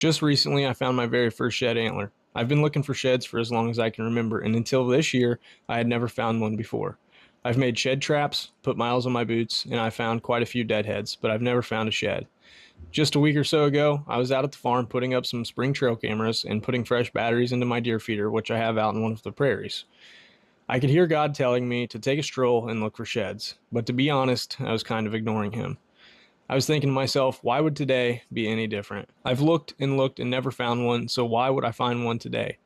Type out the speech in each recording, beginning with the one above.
Just recently, I found my very first shed antler. I've been looking for sheds for as long as I can remember, and until this year, I had never found one before. I've made shed traps, put miles on my boots, and I found quite a few deadheads, but I've never found a shed. Just a week or so ago, I was out at the farm putting up some spring trail cameras and putting fresh batteries into my deer feeder, which I have out in one of the prairies. I could hear God telling me to take a stroll and look for sheds, but to be honest, I was kind of ignoring him. I was thinking to myself, why would today be any different? I've looked and never found one, so why would I find one today?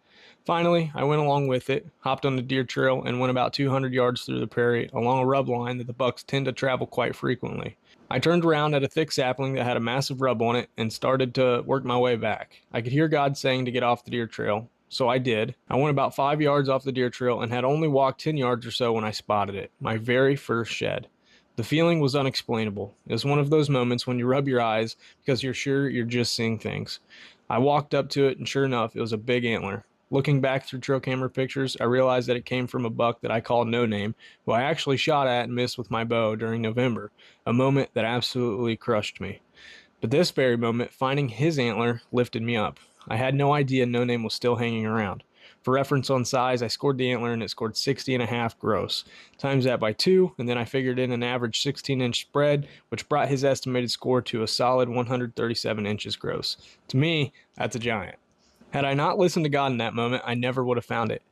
Finally, I went along with it, hopped on the deer trail, and went about 200 yards through the prairie along a rub line that the bucks tend to travel quite frequently. I turned around at a thick sapling that had a massive rub on it and started to work my way back. I could hear God saying to get off the deer trail, so I did. I went about 5 yards off the deer trail and had only walked 10 yards or so when I spotted it, my very first shed. The feeling was unexplainable. It was one of those moments when you rub your eyes because you're sure you're just seeing things. I walked up to it, and sure enough, it was a big antler. Looking back through trail camera pictures, I realized that it came from a buck that I call No Name, who I actually shot at and missed with my bow during November, a moment that absolutely crushed me. But this very moment, finding his antler lifted me up. I had no idea No Name was still hanging around. For reference on size, I scored the antler and it scored 60 and a half gross. Times that by 2, and then I figured in an average 16-inch spread, which brought his estimated score to a solid 137 inches gross. To me, that's a giant. Had I not listened to God in that moment, I never would have found it.